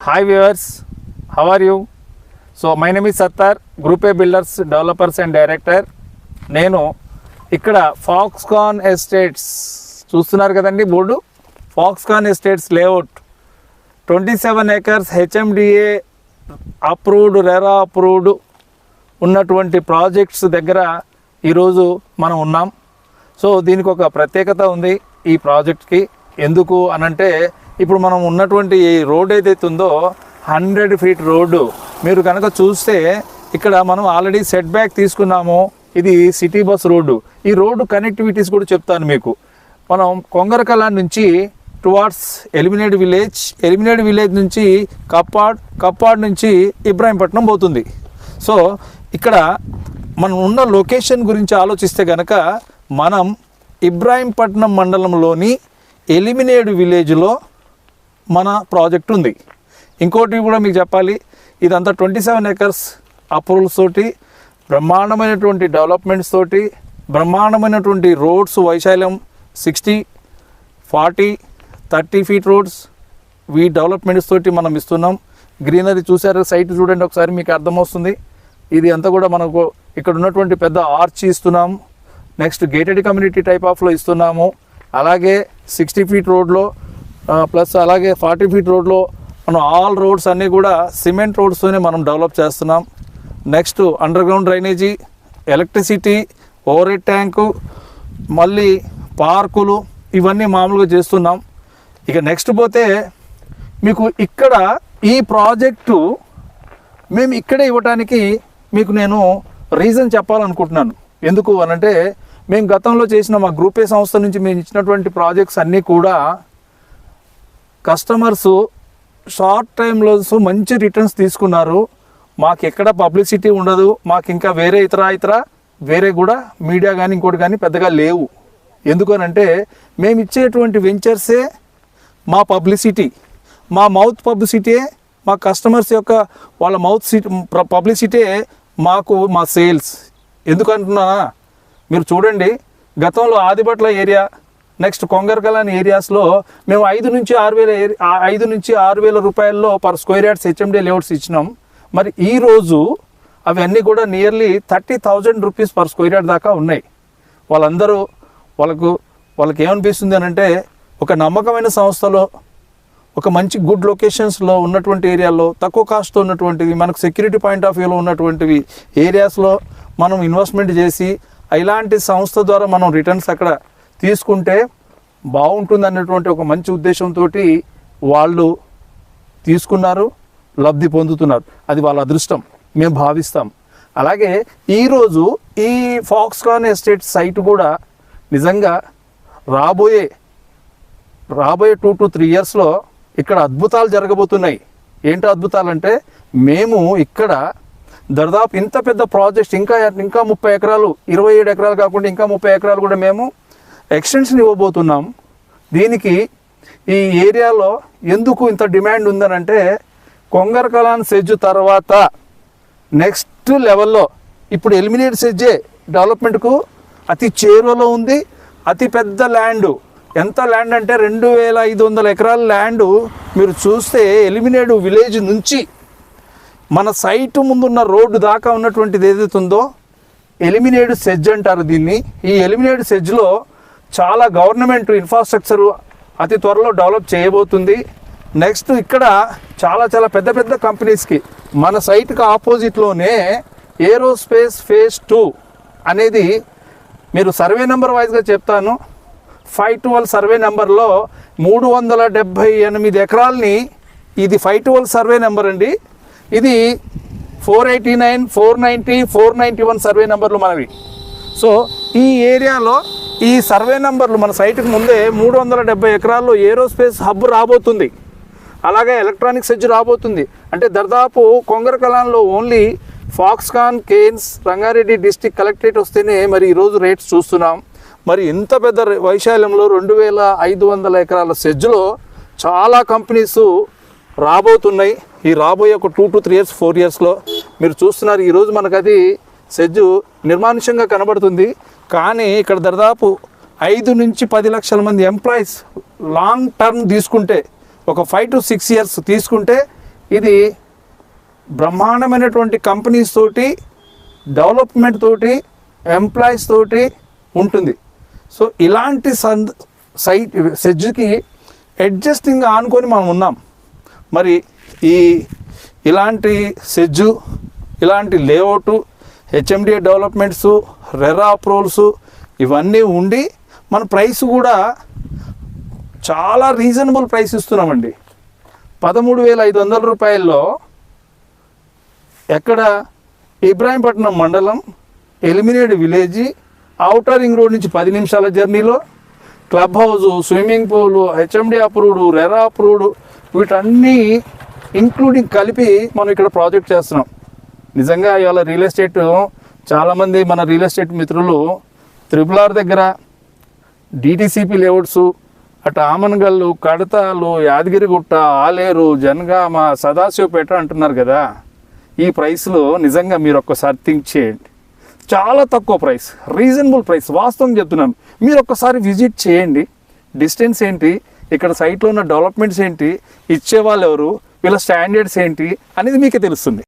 Hi viewers, how are you? So my name is Sattar, Group A Builders, Developers and Director. నేను ఇక్కడ Foxconn estates చూస్తున్నారు కదండి board. Foxconn estates layout 27 acres HMDA approved, RERA approved ఉన్నటువంటి projects దగ్గర ఈరోజు మనం ఉన్నాం. So దీనికి ఒక ప్రత్యేకత ఉంది ఈ ప్రాజెక్ట్కి. ఎందుకు అనంటే ఇప్పుడు మనం ఉన్నటువంటి ఈ రోడ్ ఏదైతే ఉందో 100 feet రోడ్డు. మీరు కనుక చూస్తే ఇక్కడ మనం ఆల్రెడీ సెట్ బ్యాక్ తీసుకున్నాము. ఇది సిటీ బస్ రోడ్డు. ఈ రోడ్డు కనెక్టివిటీస్ కూడా చెప్తాను మీకు. మనం కొంగరకల నుంచి టువార్డ్స్ ఎలిమినేట్ విలేజ్ నుంచి కప్పాడ్ నుంచి ఇబ్రాహీంపట్నం పోతుంది. సో ఇక్కడ మనం ఉన్న లొకేషన్ గురించి ఆలోచిస్తే కనుక మనం ఇబ్రాహీంపట్నం మండలంలోని ఎలిమినేట్ విలేజ్లో మన ప్రాజెక్ట్ ఉంది. ఇంకోటి కూడా మీకు చెప్పాలి, ఇదంతా 27 acres అప్రూవల్స్ తోటి, బ్రహ్మాండమైనటువంటి డెవలప్మెంట్స్ తోటి, బ్రహ్మాండమైనటువంటి రోడ్స్ వైశాల్యం 60, 40, 30 feet రోడ్స్, ఈ డెవలప్మెంట్స్ తోటి మనం ఇస్తున్నాం. గ్రీనరీ చూసారు, సైట్ చూడండి ఒకసారి, మీకు అర్థమవుతుంది. ఇది అంతా కూడా మనకు ఇక్కడ ఉన్నటువంటి పెద్ద ఆర్చ్ ఇస్తున్నాము. నెక్స్ట్ గేటెడ్ కమ్యూనిటీ టైప్ ఆఫ్లో ఇస్తున్నాము. అలాగే 60 feet రోడ్లో ప్లస్ అలాగే 40 feet రోడ్లో మనం ఆల్ రోడ్స్ అన్నీ కూడా సిమెంట్ రోడ్స్తోనే మనం డెవలప్ చేస్తున్నాం. Next under ground drainage, electricity, over head tank, మళ్ళీ పార్కులు, ఇవన్నీ మామూలుగా చేస్తున్నాం. ఇక నెక్స్ట్ పోతే మీకు ఇక్కడ ఈ ప్రాజెక్టు మేము ఇక్కడే ఇవ్వడానికి మీకు నేను రీజన్ చెప్పాలనుకుంటున్నాను. ఎందుకు అనంటే మేము గతంలో చేసిన మా గ్రూప్ ఏ సంస్థ నుంచి మేము ఇచ్చినటువంటి ప్రాజెక్ట్స్ అన్నీ కూడా కస్టమర్స్ షార్ట్ టైంలో మంచి రిటర్న్స్ తీసుకున్నారు. మాకు ఎక్కడ పబ్లిసిటీ ఉండదు, మాకు ఇంకా వేరే కూడా మీడియా కానీ ఇంకోటి కానీ పెద్దగా లేవు. ఎందుకనంటే మేము ఇచ్చేటువంటి వెంచర్సే మా పబ్లిసిటీ, మా మౌత్ పబ్లిసిటీయే మా కస్టమర్స్ యొక్క వాళ్ళ మౌత్ పబ్లిసిటీ మాకు మా సేల్స్. ఎందుకంటున్నానా, మీరు చూడండి, గతంలో ఆదిబట్ల ఏరియా, నెక్స్ట్ కొంగరకలాన్ ఏరియాస్లో మేము 5 నుంచి 6,000 రూపాయల్లో per square yards HMD layouts ఇచ్చినాం. మరి ఈరోజు అవన్నీ కూడా nearly 30,000 rupees per square yard దాకా ఉన్నాయి. వాళ్ళకి ఏమనిపిస్తుంది అని అంటే, ఒక నమ్మకమైన సంస్థలో, ఒక మంచి గుడ్ లొకేషన్స్లో ఉన్నటువంటి ఏరియాలో, తక్కువ కాస్ట్తో ఉన్నటువంటివి, మనకు సెక్యూరిటీ పాయింట్ ఆఫ్ వ్యూలో ఉన్నటువంటివి ఏరియాస్లో మనం ఇన్వెస్ట్మెంట్ చేసి ఇలాంటి సంస్థ ద్వారా మనం రిటర్న్స్ అక్కడ తీసుకుంటే బాగుంటుంది అన్నటువంటి ఒక మంచి ఉద్దేశంతో వాళ్ళు తీసుకున్నారు, లబ్ధి పొందుతున్నారు. అది వాళ్ళ అదృష్టం మేము భావిస్తాం. అలాగే ఈరోజు ఈ ఫాక్స్కాన్ ఎస్టేట్ సైట్ కూడా నిజంగా రాబోయే 2 to 3 yearsలో ఇక్కడ అద్భుతాలు జరగబోతున్నాయి. ఏంటో అద్భుతాలంటే, మేము ఇక్కడ దాదాపు ఇంత పెద్ద ప్రాజెక్ట్ ఇంకా 30 ఎకరాలు, 27 ఎకరాలు కాకుండా ఇంకా 30 ఎకరాలు కూడా మేము ఎక్స్టెన్షన్ ఇవ్వబోతున్నాం. దీనికి ఈ ఏరియాలో ఎందుకు ఇంత డిమాండ్ ఉందనంటే, కొంగరకలాన్ సెజ్ తర్వాత నెక్స్ట్ లెవెల్లో ఇప్పుడు ఎలిమినేట్ సెజ్జే డెవలప్మెంట్కు అతి చేరువలో ఉంది. అతి పెద్ద ల్యాండ్, ఎంత ల్యాండ్ అంటే 2,500 ఎకరాల ల్యాండ్. మీరు చూస్తే ఎలిమినేట్ విలేజ్ నుంచి మన సైట్ ముందున్న రోడ్డు దాకా ఉన్నటువంటిది ఏదైతే ఉందో ఎలిమినేట్ సెజ్ అంటారు దీన్ని. ఈ ఎలిమినేట్ సెజ్లో చాలా గవర్నమెంట్ ఇన్ఫ్రాస్ట్రక్చరు అతి త్వరలో డెవలప్ చేయబోతుంది. నెక్స్ట్ ఇక్కడ చాలా పెద్ద కంపెనీస్కి మన సైట్కి ఆపోజిట్లోనే ఏరోస్పేస్ phase 2 అనేది, మీరు సర్వే నెంబర్ వైజ్గా చెప్తాను, 512 సర్వే నెంబర్లో 378 ఎకరాలని, ఇది 512 సర్వే నెంబర్ అండి. ఇది 489, 490, 491 సర్వే నెంబర్లు మనవి. సో ఈ ఏరియాలో ఈ సర్వే నెంబర్లు మన సైట్కి ముందే 370 ఎకరాల్లో ఏరోస్పేస్ హబ్ రాబోతుంది. అలాగే ఎలక్ట్రానిక్ సెజ్ రాబోతుంది. అంటే దాదాపు కొంగరకలాన్లో only Foxconn, Kaynes, Rangareddy district collectorate వస్తేనే మరి ఈరోజు రేట్స్ చూస్తున్నాం. మరి ఇంత పెద్ద వైశాల్యంలో 2,500 ఎకరాల సెజ్లో చాలా కంపెనీస్ రాబోతున్నాయి. ఈ రాబోయే ఒక 2 to 3 years, 4 yearsలో మీరు చూస్తున్నారు. ఈరోజు మనకు అది సెజ్ నిర్మానుష్యంగా కనబడుతుంది. కానీ ఇక్కడ దాదాపు 5 నుంచి 10 లక్షల మంది ఎంప్లాయీస్ లాంగ్ టర్మ్ తీసుకుంటే, ఒక 5 to 6 years తీసుకుంటే ఇది బ్రహ్మాండమైనటువంటి కంపెనీస్ తోటి, డెవలప్మెంట్ తోటి, ఎంప్లాయీస్ తోటి ఉంటుంది. సో ఇలాంటి సైట్ సెజ్కి అడ్జస్టింగ్ ఆనుకొని మనం ఉన్నాం. మరి ఇలాంటి సెజ్జు, ఇలాంటి layout, HMDA developments, RERA approvals ఇవన్నీ ఉండి మన ప్రైస్ కూడా చాలా రీజనబుల్ ప్రైస్ ఇస్తున్నామండి. 13,500 రూపాయల్లో ఎక్కడ ఇబ్రాహీంపట్నం మండలం, Eliminedu village, outer ring road నుంచి 10 నిమిషాల జర్నీలో club house, swimming pool, HMDA approved, RERA approved, వీటన్నీ ఇంక్లూడింగ్ కలిపి మనం ఇక్కడ ప్రాజెక్ట్ చేస్తున్నాం. నిజంగా ఇవాళ రియల్ ఎస్టేట్ చాలామంది మన రియల్ ఎస్టేట్ మిత్రులు RRR దగ్గర డిటిసిపి లేఅవుట్స్, అటు ఆమన్గల్లు, కడతాలు, యాదగిరిగుట్ట, ఆలేరు, జనగామ, సదాశివపేట అంటున్నారు కదా. ఈ ప్రైస్లో నిజంగా మీరు ఒక్కసారి థింక్ చేయండి. చాలా తక్కువ ప్రైస్, రీజనబుల్ ప్రైస్, వాస్తవం చెప్తున్నాను. మీరు ఒక్కసారి విజిట్ చేయండి. డిస్టెన్స్ ఏంటి, ఇక్కడ సైట్లో ఉన్న డెవలప్మెంట్స్ ఏంటి, ఇచ్చేవాళ్ళు ఎవరు, వీళ్ళ స్టాండర్డ్స్ ఏంటి అనేది మీకే తెలుస్తుంది.